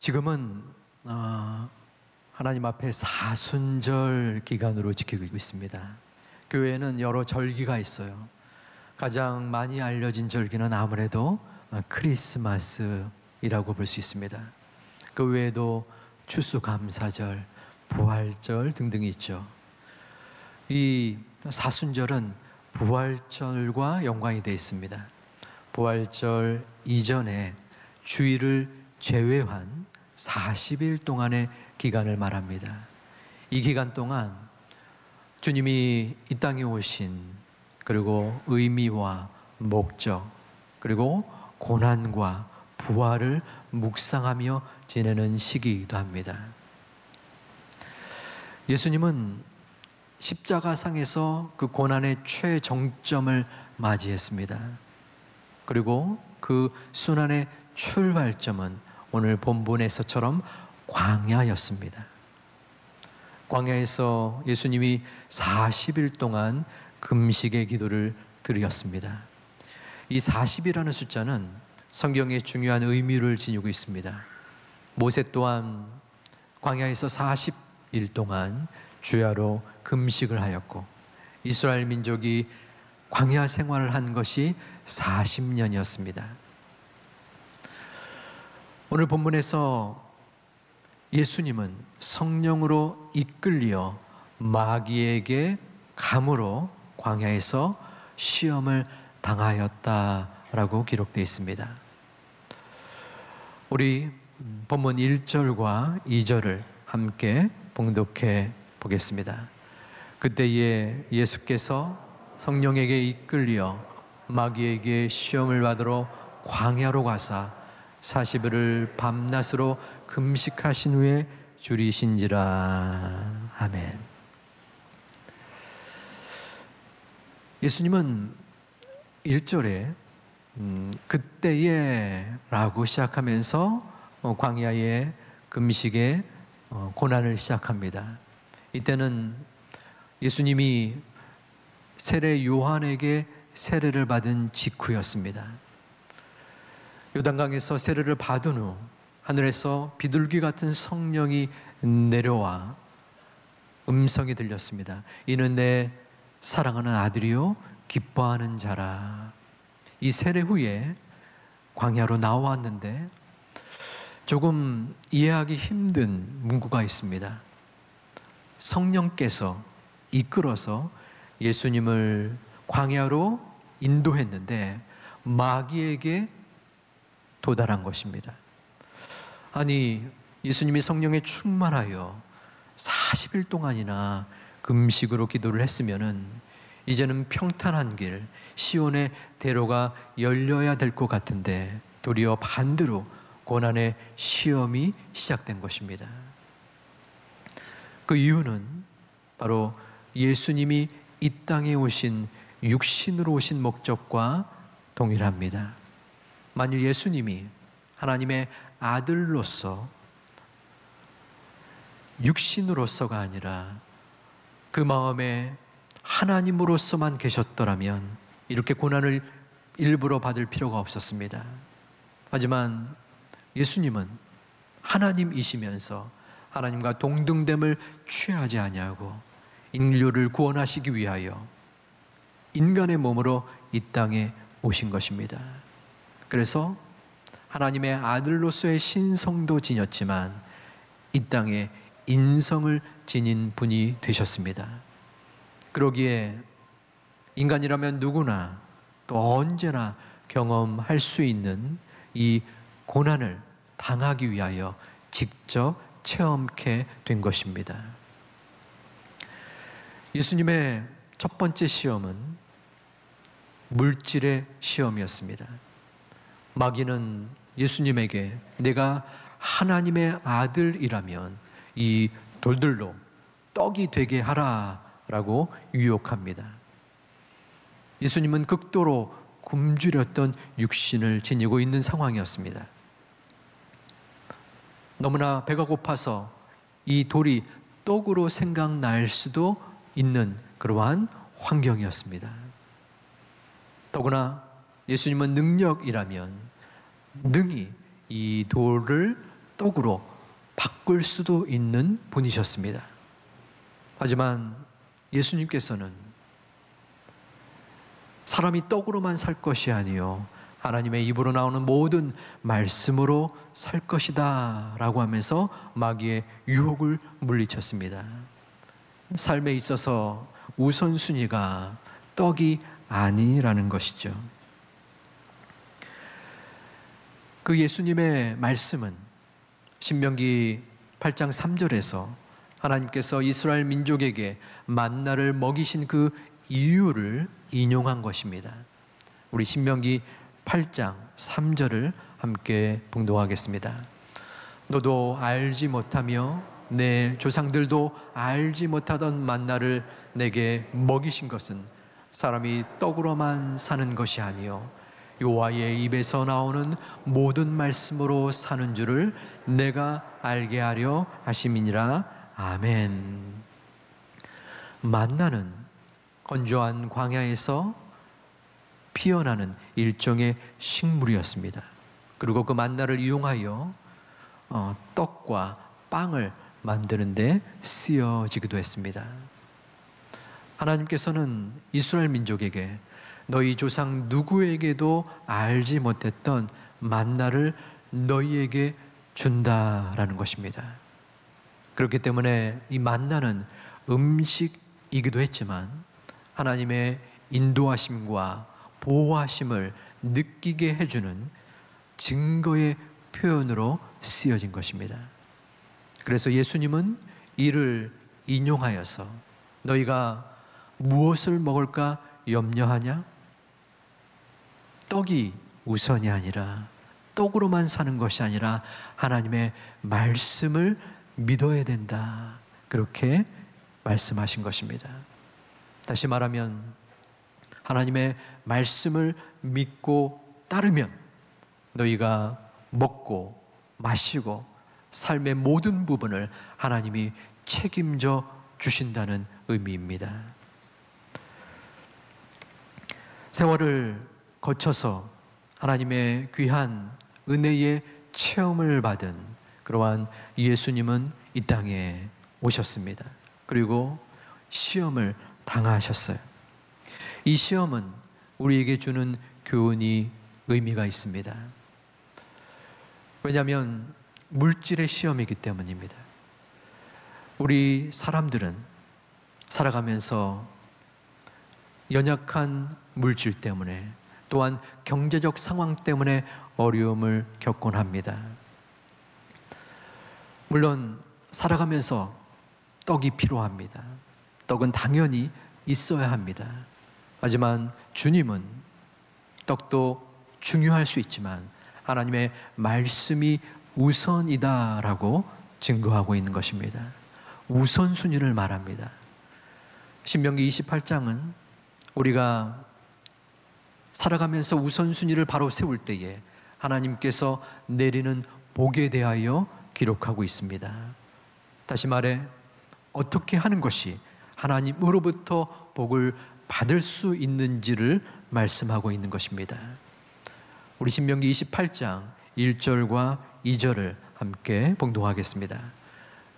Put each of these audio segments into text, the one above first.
지금은 하나님 앞에 사순절 기간으로 지키고 있습니다. 교회에는 여러 절기가 있어요. 가장 많이 알려진 절기는 아무래도 크리스마스이라고 볼 수 있습니다. 그 외에도 추수감사절, 부활절 등등이 있죠. 이 사순절은 부활절과 연관이 되어 있습니다. 부활절 이전에 주일을 제외한 40일 동안의 기간을 말합니다. 이 기간 동안 주님이 이 땅에 오신 그리고 의미와 목적 그리고 고난과 부활을 묵상하며 지내는 시기이기도 합니다. 예수님은 십자가상에서 그 고난의 최정점을 맞이했습니다. 그리고 그 순환의 출발점은 오늘 본문에서처럼 광야였습니다. 광야에서 예수님이 40일 동안 금식의 기도를 드렸습니다. 이 40이라는 숫자는 성경에 중요한 의미를 지니고 있습니다. 모세 또한 광야에서 40일 동안 주야로 금식을 하였고 이스라엘 민족이 광야 생활을 한 것이 40년이었습니다. 오늘 본문에서 예수님은 성령으로 이끌려 마귀에게 감으로 광야에서 시험을 당하였다라고 기록되어 있습니다. 우리 본문 1절과 2절을 함께 봉독해 보겠습니다. 그때에 예수께서 성령에게 이끌려 마귀에게 시험을 받으러 광야로 가사 40일을 밤낮으로 금식하신 후에 줄이신지라. 아멘. 예수님은 1절에 그때에 라고 시작하면서 광야의 금식의 고난을 시작합니다. 이때는 예수님이 세례 요한에게 세례를 받은 직후였습니다. 요단강에서 세례를 받은 후 하늘에서 비둘기 같은 성령이 내려와 음성이 들렸습니다. 이는 내 사랑하는 아들이요 기뻐하는 자라. 이 세례 후에 광야로 나왔는데 조금 이해하기 힘든 문구가 있습니다. 성령께서 이끌어서 예수님을 광야로 인도했는데 마귀에게 도달한 것입니다. 아니, 예수님이 성령에 충만하여 40일 동안이나 금식으로 기도를 했으면은 이제는 평탄한 길, 시온의 대로가 열려야 될 것 같은데 도리어 반대로 고난의 시험이 시작된 것입니다. 그 이유는 바로 예수님이 이 땅에 오신 육신으로 오신 목적과 동일합니다. 만일 예수님이 하나님의 아들로서 육신으로서가 아니라 그 마음에 하나님으로서만 계셨더라면 이렇게 고난을 일부러 받을 필요가 없었습니다. 하지만 예수님은 하나님이시면서 하나님과 동등됨을 취하지 아니하고 인류를 구원하시기 위하여 인간의 몸으로 이 땅에 오신 것입니다. 그래서 하나님의 아들로서의 신성도 지녔지만 이 땅에 인성을 지닌 분이 되셨습니다. 그러기에 인간이라면 누구나 또 언제나 경험할 수 있는 이 고난을 당하기 위하여 직접 체험케 된 것입니다. 예수님의 첫 번째 시험은 물질의 시험이었습니다. 마귀는 예수님에게 내가 하나님의 아들이라면 이 돌들로 떡이 되게 하라라고 유혹합니다. 예수님은 극도로 굶주렸던 육신을 지니고 있는 상황이었습니다. 너무나 배가 고파서 이 돌이 떡으로 생각날 수도 있는 그러한 환경이었습니다. 더구나 예수님은 능력이라면 능히 이 돌을 떡으로 바꿀 수도 있는 분이셨습니다. 하지만 예수님께서는 사람이 떡으로만 살 것이 아니요 하나님의 입으로 나오는 모든 말씀으로 살 것이다 라고 하면서 마귀의 유혹을 물리쳤습니다. 삶에 있어서 우선순위가 떡이 아니라는 것이죠. 그 예수님의 말씀은 신명기 8장 3절에서 하나님께서 이스라엘 민족에게 만나를 먹이신 그 이유를 인용한 것입니다. 우리 신명기 8장 3절을 함께 봉독하겠습니다. 너도 알지 못하며 내 조상들도 알지 못하던 만나를 내게 먹이신 것은 사람이 떡으로만 사는 것이 아니요 여호와의 입에서 나오는 모든 말씀으로 사는 줄을 내가 알게 하려 하심이니라. 아멘. 만나는 건조한 광야에서 피어나는 일종의 식물이었습니다. 그리고 그 만나를 이용하여 떡과 빵을 만드는데 쓰여지기도 했습니다. 하나님께서는 이스라엘 민족에게 너희 조상 누구에게도 알지 못했던 만나를 너희에게 준다라는 것입니다. 그렇기 때문에 이 만나는 음식이기도 했지만 하나님의 인도하심과 보호하심을 느끼게 해주는 증거의 표현으로 쓰여진 것입니다. 그래서 예수님은 이를 인용하여서 너희가 무엇을 먹을까 염려하냐? 떡이 우선이 아니라 떡으로만 사는 것이 아니라 하나님의 말씀을 믿어야 된다. 그렇게 말씀하신 것입니다. 다시 말하면 하나님의 말씀을 믿고 따르면 너희가 먹고 마시고 삶의 모든 부분을 하나님이 책임져 주신다는 의미입니다. 세월을 거쳐서 하나님의 귀한 은혜의 체험을 받은 그러한 예수님은 이 땅에 오셨습니다. 그리고 시험을 당하셨어요. 이 시험은 우리에게 주는 교훈이 의미가 있습니다. 왜냐하면 물질의 시험이기 때문입니다. 우리 사람들은 살아가면서 연약한 물질 때문에 또한 경제적 상황 때문에 어려움을 겪곤 합니다. 물론 살아가면서 떡이 필요합니다. 떡은 당연히 있어야 합니다. 하지만 주님은 떡도 중요할 수 있지만 하나님의 말씀이 우선이다라고 증거하고 있는 것입니다. 우선순위를 말합니다. 신명기 28장은 우리가 살아가면서 우선순위를 바로 세울 때에 하나님께서 내리는 복에 대하여 기록하고 있습니다. 다시 말해 어떻게 하는 것이 하나님으로부터 복을 받을 수 있는지를 말씀하고 있는 것입니다. 우리 신명기 28장 1절과 2절을 함께 봉독하겠습니다.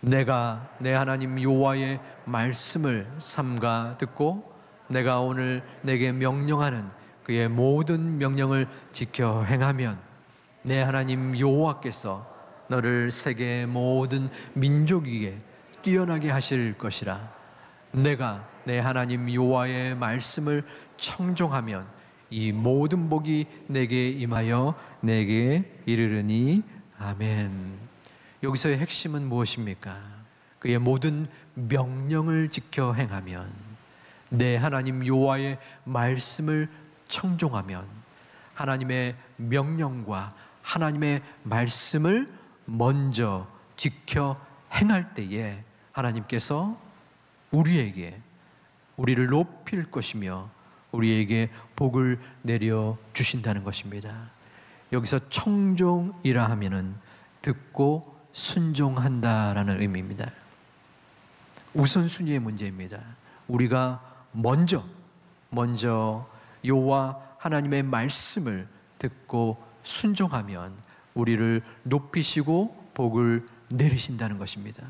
내가 내 하나님 여호와의 말씀을 삼가 듣고 내가 오늘 내게 명령하는 그의 모든 명령을 지켜 행하면 내 하나님 여호와께서 너를 세계 모든 민족 위에 뛰어나게 하실 것이라. 내가 내 하나님 여호와의 말씀을 청종하면 이 모든 복이 내게 임하여 내게 이르르니. 아멘. 여기서의 핵심은 무엇입니까? 그의 모든 명령을 지켜 행하면, 내 하나님 여호와의 말씀을 청종하면, 하나님의 명령과 하나님의 말씀을 먼저 지켜 행할 때에 하나님께서 우리를 높일 것이며 우리에게 복을 내려 주신다는 것입니다. 여기서 청종이라 하면은 듣고 순종한다라는 의미입니다. 우선순위의 문제입니다. 우리가 먼저 여호와 하나님의 말씀을 듣고 순종하면 우리를 높이시고 복을 내리신다는 것입니다.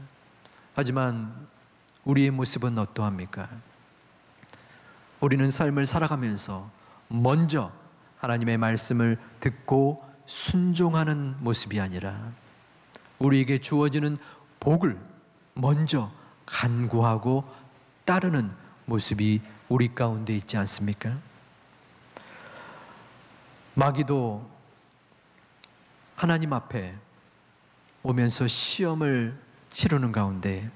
하지만 우리의 모습은 어떠합니까? 우리는 삶을 살아가면서 먼저 하나님의 말씀을 듣고 순종하는 모습이 아니라 우리에게 주어지는 복을 먼저 간구하고 따르는 모습이 우리 가운데 있지 않습니까? 마귀도 하나님 앞에 오면서 시험을 치르는 가운데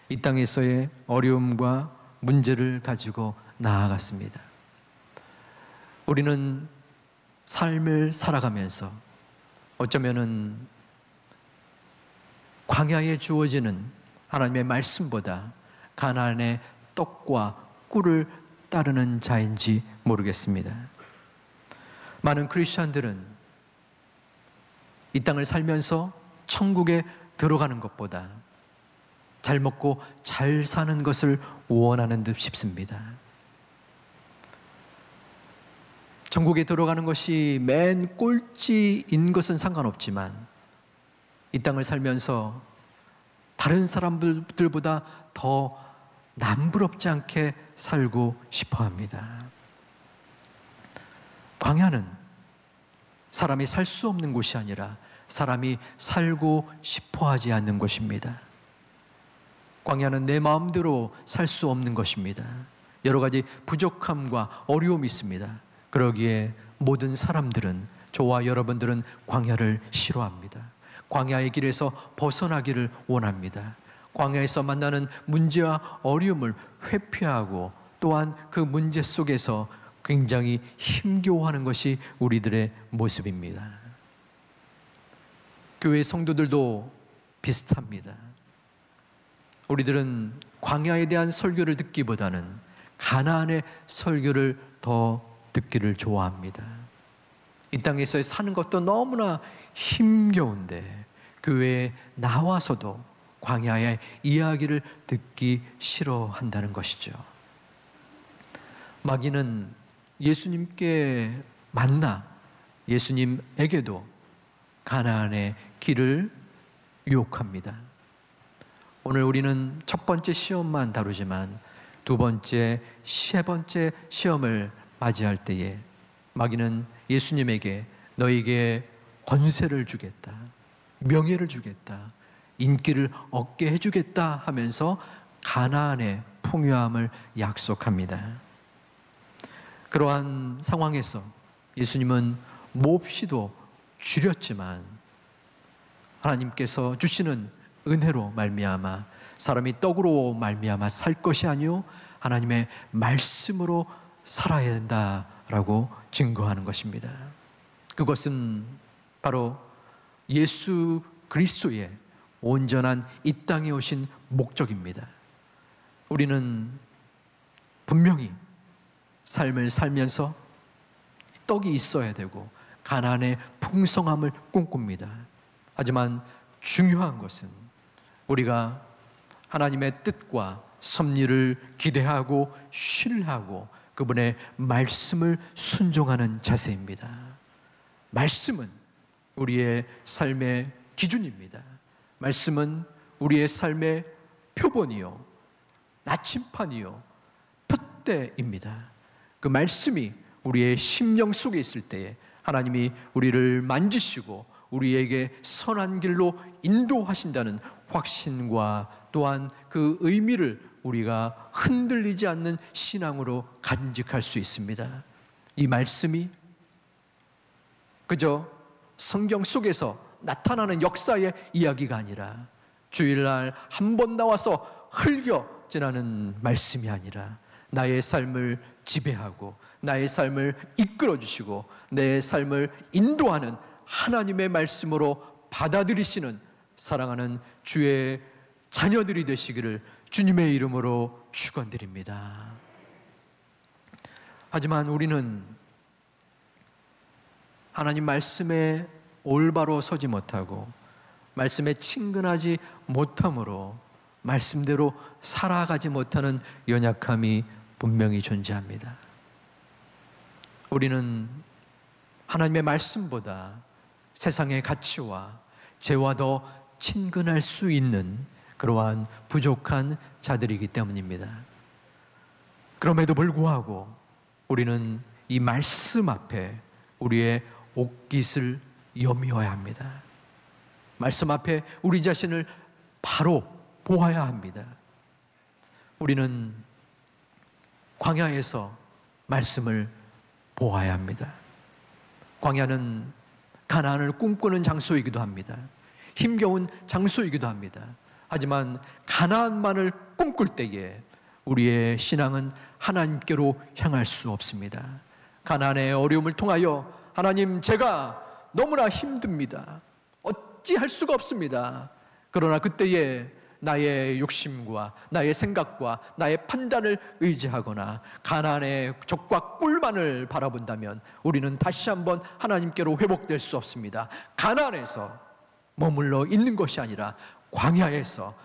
이 땅에서의 어려움과 문제를 가지고 나아갔습니다. 우리는 삶을 살아가면서 어쩌면은 광야에 주어지는 하나님의 말씀보다 가나안의 떡과 꿀을 따르는 자인지 모르겠습니다. 많은 크리스천들은 이 땅을 살면서 천국에 들어가는 것보다 잘 먹고 잘 사는 것을 원하는 듯 싶습니다. 천국에 들어가는 것이 맨 꼴찌인 것은 상관없지만 이 땅을 살면서 다른 사람들보다 더 남부럽지 않게 살고 싶어 합니다. 광야는 사람이 살 수 없는 곳이 아니라 사람이 살고 싶어 하지 않는 곳입니다. 광야는 내 마음대로 살 수 없는 것입니다. 여러 가지 부족함과 어려움이 있습니다. 그러기에 모든 사람들은, 저와 여러분들은 광야를 싫어합니다. 광야의 길에서 벗어나기를 원합니다. 광야에서 만나는 문제와 어려움을 회피하고 또한 그 문제 속에서 굉장히 힘겨워하는 것이 우리들의 모습입니다. 교회 성도들도 비슷합니다. 우리들은 광야에 대한 설교를 듣기보다는 가나안의 설교를 더 듣기를 좋아합니다. 이 땅에서 사는 것도 너무나 힘겨운데 교회에 나와서도 광야의 이야기를 듣기 싫어한다는 것이죠. 마귀는 예수님께 만나 예수님에게도 가나안의 길을 유혹합니다. 오늘 우리는 첫 번째 시험만 다루지만 두 번째, 세 번째 시험을 맞이할 때에 마귀는 예수님에게 너에게 권세를 주겠다, 명예를 주겠다, 인기를 얻게 해주겠다 하면서 가나안의 풍요함을 약속합니다. 그러한 상황에서 예수님은 몹시도 줄였지만 하나님께서 주시는 은혜로 말미암아 사람이 떡으로 말미암아 살 것이 아니요 하나님의 말씀으로 살아야 된다라고 증거하는 것입니다. 그것은 바로 예수 그리스도의 온전한 이 땅에 오신 목적입니다. 우리는 분명히 삶을 살면서 떡이 있어야 되고 가나안의 풍성함을 꿈꿉니다. 하지만 중요한 것은 우리가 하나님의 뜻과 섭리를 기대하고 신뢰하고 그분의 말씀을 순종하는 자세입니다. 말씀은 우리의 삶의 기준입니다. 말씀은 우리의 삶의 표본이요, 나침판이요, 표대입니다. 그 말씀이 우리의 심령 속에 있을 때에 하나님이 우리를 만지시고 우리에게 선한 길로 인도하신다는 확신과 또한 그 의미를 우리가 흔들리지 않는 신앙으로 간직할 수 있습니다. 이 말씀이 그저 성경 속에서 나타나는 역사의 이야기가 아니라 주일날 한 번 나와서 흘겨 지나는 말씀이 아니라 나의 삶을 지배하고 나의 삶을 이끌어 주시고 내 삶을 인도하는 하나님의 말씀으로 받아들이시는 사랑하는 주의 자녀들이 되시기를 주님의 이름으로 축원드립니다. 하지만 우리는 하나님 말씀에 올바로 서지 못하고 말씀에 친근하지 못함으로 말씀대로 살아가지 못하는 연약함이 분명히 존재합니다. 우리는 하나님의 말씀보다 세상의 가치와 죄와 더 친근할 수 있는 그러한 부족한 자들이기 때문입니다. 그럼에도 불구하고 우리는 이 말씀 앞에 우리의 옷깃을 여미어야 합니다. 말씀 앞에 우리 자신을 바로 보아야 합니다. 우리는 광야에서 말씀을 보아야 합니다. 광야는 가나안을 꿈꾸는 장소이기도 합니다. 힘겨운 장소이기도 합니다. 하지만 가나안만을 꿈꿀 때에 우리의 신앙은 하나님께로 향할 수 없습니다. 가나안의 어려움을 통하여 하나님, 제가 너무나 힘듭니다. 어찌할 수가 없습니다. 그러나 그때에 나의 욕심과 나의 생각과 나의 판단을 의지하거나 가나안의 적과 꿀만을 바라본다면 우리는 다시 한번 하나님께로 회복될 수 없습니다. 가나안에서 머물러 있는 것이 아니라 광야에서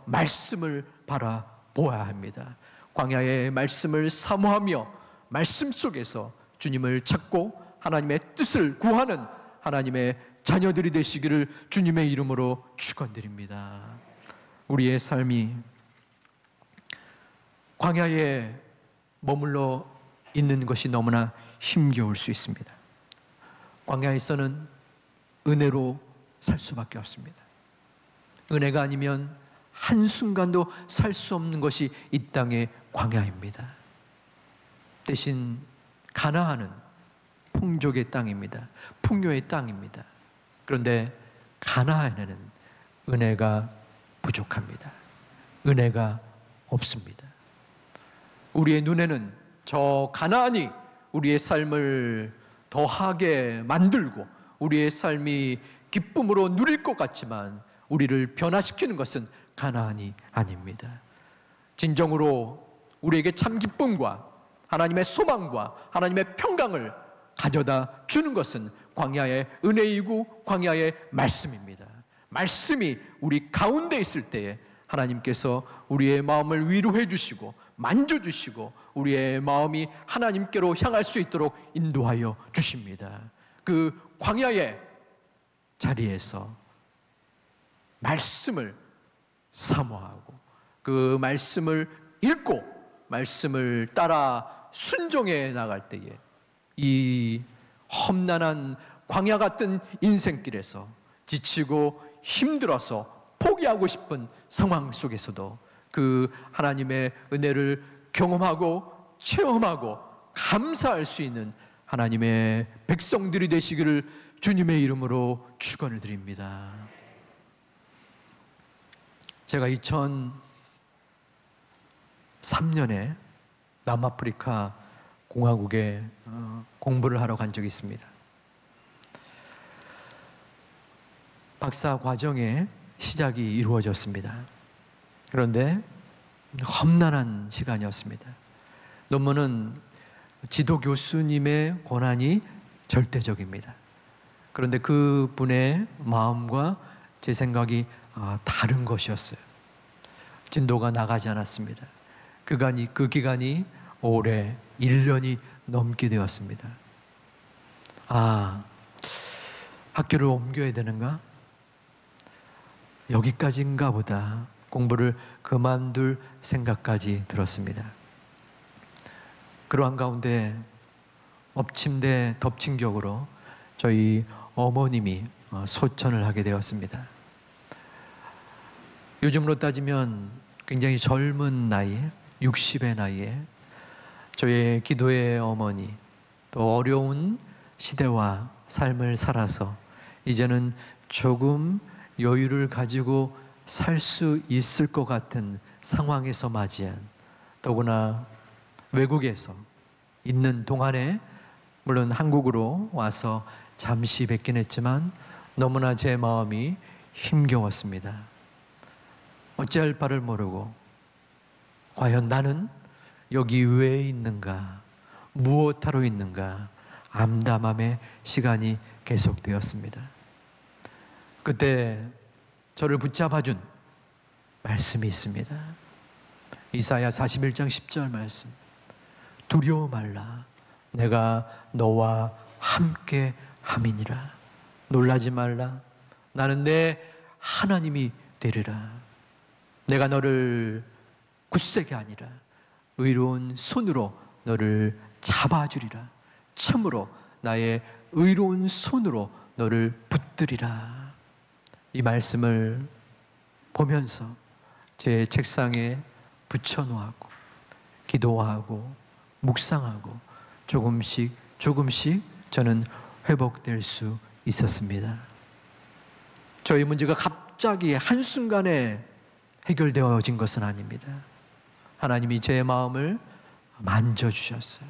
말씀을 바라보아야 합니다. 광야의 말씀을 사모하며 말씀 속에서 주님을 찾고 하나님의 뜻을 구하는 하나님의 자녀들이 되시기를 주님의 이름으로 축원드립니다. 우리의 삶이 광야에 머물러 있는 것이 너무나 힘겨울 수 있습니다. 광야에서는 은혜로 살 수밖에 없습니다. 은혜가 아니면 한순간도 살 수 없는 것이 이 땅의 광야입니다. 대신 가나안은 풍족의 땅입니다. 풍요의 땅입니다. 그런데 가나안에는 은혜가 부족합니다. 은혜가 없습니다. 우리의 눈에는 저 가나안이 우리의 삶을 더하게 만들고 우리의 삶이 기쁨으로 누릴 것 같지만 우리를 변화시키는 것은 가나안이 아닙니다. 진정으로 우리에게 참 기쁨과 하나님의 소망과 하나님의 평강을 가져다 주는 것은 광야의 은혜이고 광야의 말씀입니다. 말씀이 우리 가운데 있을 때에 하나님께서 우리의 마음을 위로해 주시고 만져주시고 우리의 마음이 하나님께로 향할 수 있도록 인도하여 주십니다. 그 광야의 자리에서 말씀을 사모하고 그 말씀을 읽고 말씀을 따라 순종해 나갈 때에 이 험난한 광야 같은 인생길에서 지치고 힘들어서 포기하고 싶은 상황 속에서도 그 하나님의 은혜를 경험하고 체험하고 감사할 수 있는 하나님의 백성들이 되시기를 주님의 이름으로 축원을 드립니다. 제가 2003년에 남아프리카 공화국에 공부를 하러 간 적이 있습니다. 박사 과정의 시작이 이루어졌습니다. 그런데 험난한 시간이었습니다. 논문은 지도 교수님의 권한이 절대적입니다. 그런데 그 분의 마음과 제 생각이 다른 것이었어요. 진도가 나가지 않았습니다. 그 기간이 올해 1년이 넘게 되었습니다. 학교를 옮겨야 되는가? 여기까지인가 보다. 공부를 그만둘 생각까지 들었습니다. 그러한 가운데 엎침대 덮친 격으로 저희 어머님이 소천을 하게 되었습니다. 요즘으로 따지면 굉장히 젊은 나이에 60의 나이에 저의 기도의 어머니, 또 어려운 시대와 삶을 살아서 이제는 조금 여유를 가지고 살 수 있을 것 같은 상황에서 맞이한, 더구나 외국에서 있는 동안에 물론 한국으로 와서 잠시 뵙긴 했지만 너무나 제 마음이 힘겨웠습니다. 어찌할 바를 모르고 과연 나는 여기 왜 있는가, 무엇하러 있는가 암담함의 시간이 계속되었습니다. 그때 저를 붙잡아준 말씀이 있습니다. 이사야 41장 10절 말씀. 두려워 말라, 내가 너와 함께 함이니라. 놀라지 말라, 나는 내 하나님이 되리라. 내가 너를 굳세게 아니라 의로운 손으로 너를 잡아주리라. 참으로 나의 의로운 손으로 너를 붙들이라. 이 말씀을 보면서 제 책상에 붙여놓고 기도하고 묵상하고 조금씩 저는 회복될 수 있었습니다. 저희 문제가 갑자기 한순간에 해결되어진 것은 아닙니다. 하나님이 제 마음을 만져주셨어요.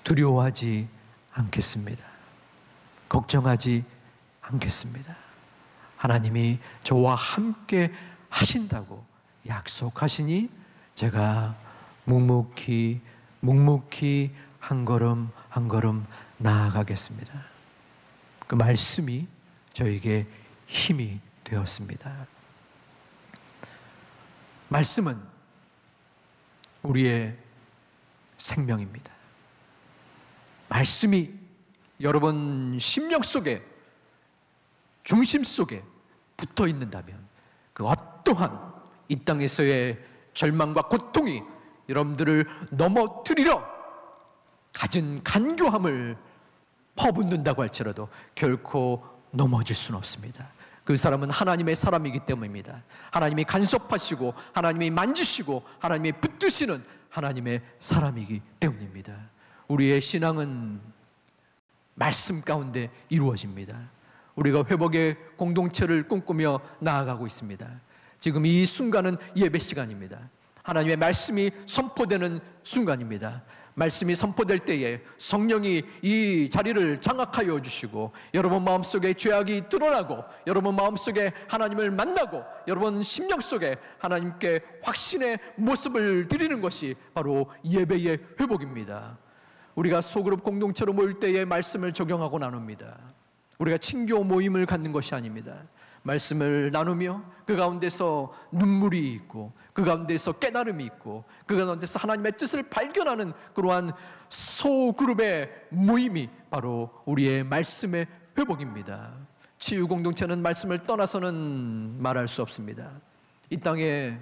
두려워하지 않겠습니다. 걱정하지 않겠습니다. 하나님이 저와 함께 하신다고 약속하시니 제가 묵묵히 한 걸음 한 걸음 나아가겠습니다. 그 말씀이 저에게 힘이 되었습니다. 말씀은 우리의 생명입니다. 말씀이 여러분 심령 속에, 중심 속에 붙어 있는다면 그 어떠한 이 땅에서의 절망과 고통이 여러분들을 넘어뜨리려 가진 간교함을 퍼붓는다고 할지라도 결코 넘어질 수는 없습니다. 그 사람은 하나님의 사람이기 때문입니다. 하나님이 간섭하시고 하나님이 만지시고 하나님이 붙드시는 하나님의 사람이기 때문입니다. 우리의 신앙은 말씀 가운데 이루어집니다. 우리가 회복의 공동체를 꿈꾸며 나아가고 있습니다. 지금 이 순간은 예배 시간입니다. 하나님의 말씀이 선포되는 순간입니다. 말씀이 선포될 때에 성령이 이 자리를 장악하여 주시고 여러분 마음속에 죄악이 드러나고 여러분 마음속에 하나님을 만나고 여러분 심령 속에 하나님께 확신의 모습을 드리는 것이 바로 예배의 회복입니다. 우리가 소그룹 공동체로 모일 때에 말씀을 적용하고 나눕니다. 우리가 친교 모임을 갖는 것이 아닙니다. 말씀을 나누며 그 가운데서 눈물이 있고 그 가운데서 깨달음이 있고 그 가운데서 하나님의 뜻을 발견하는 그러한 소그룹의 모임이 바로 우리의 말씀의 회복입니다. 치유 공동체는 말씀을 떠나서는 말할 수 없습니다. 이 땅에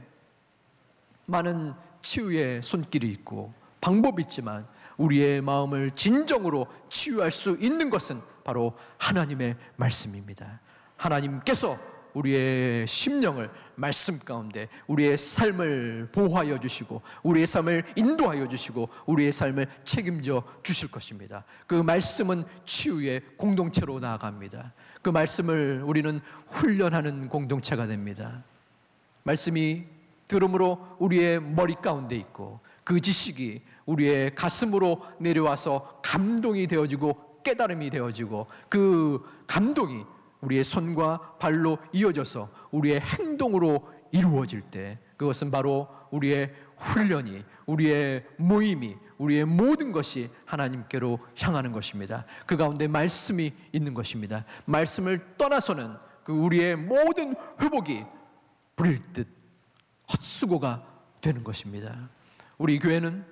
많은 치유의 손길이 있고 방법이 있지만 우리의 마음을 진정으로 치유할 수 있는 것은 바로 하나님의 말씀입니다. 하나님께서 우리의 심령을 말씀 가운데 우리의 삶을 보호하여 주시고 우리의 삶을 인도하여 주시고 우리의 삶을 책임져 주실 것입니다. 그 말씀은 치유의 공동체로 나아갑니다. 그 말씀을 우리는 훈련하는 공동체가 됩니다. 말씀이 들음으로 우리의 머리 가운데 있고 그 지식이 우리의 가슴으로 내려와서 감동이 되어지고 깨달음이 되어지고 그 감동이 우리의 손과 발로 이어져서 우리의 행동으로 이루어질 때 그것은 바로 우리의 훈련이, 우리의 모임이, 우리의 모든 것이 하나님께로 향하는 것입니다. 그 가운데 말씀이 있는 것입니다. 말씀을 떠나서는 그 우리의 모든 회복이 불일 듯 헛수고가 되는 것입니다. 우리 교회는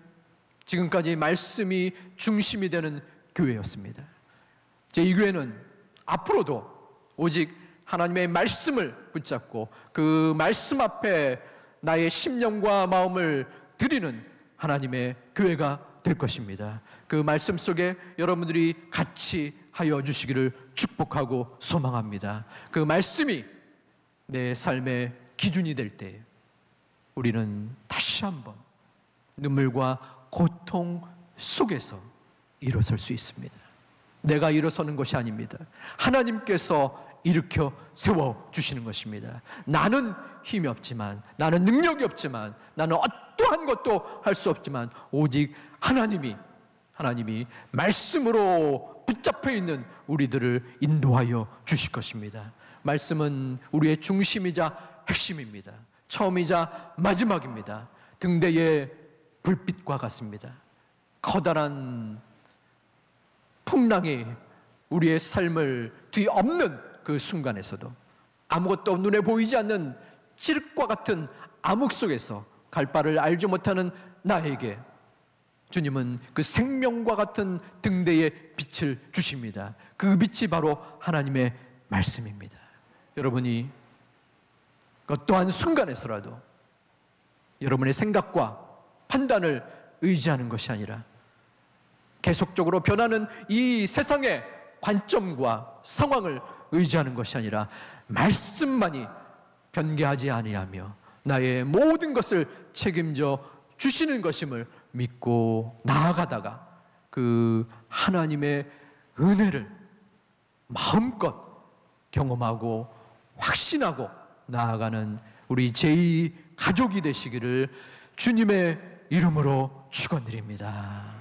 지금까지 말씀이 중심이 되는 교회였습니다. 제2 교회는 앞으로도 오직 하나님의 말씀을 붙잡고 그 말씀 앞에 나의 심령과 마음을 드리는 하나님의 교회가 될 것입니다. 그 말씀 속에 여러분들이 같이 하여 주시기를 축복하고 소망합니다. 그 말씀이 내 삶의 기준이 될 때 우리는 다시 한번 눈물과 고통 속에서 일어설 수 있습니다. 내가 일어서는 것이 아닙니다. 하나님께서 일으켜 세워주시는 것입니다. 나는 힘이 없지만, 나는 능력이 없지만, 나는 어떠한 것도 할 수 없지만 오직 하나님이 말씀으로 붙잡혀 있는 우리들을 인도하여 주실 것입니다. 말씀은 우리의 중심이자 핵심입니다. 처음이자 마지막입니다. 등대의 불빛과 같습니다. 커다란 풍랑이 우리의 삶을 뒤엎는 그 순간에서도 아무것도 눈에 보이지 않는 칠흑과 같은 암흑 속에서 갈 바를 알지 못하는 나에게 주님은 그 생명과 같은 등대의 빛을 주십니다. 그 빛이 바로 하나님의 말씀입니다. 여러분이 그 또한 순간에서라도 여러분의 생각과 판단을 의지하는 것이 아니라 계속적으로 변하는 이 세상의 관점과 상황을 의지하는 것이 아니라 말씀만이 변개하지 아니하며 나의 모든 것을 책임져 주시는 것임을 믿고 나아가다가 그 하나님의 은혜를 마음껏 경험하고 확신하고 나아가는 우리 제2 가족이 되시기를 주님의 이름으로 축원드립니다.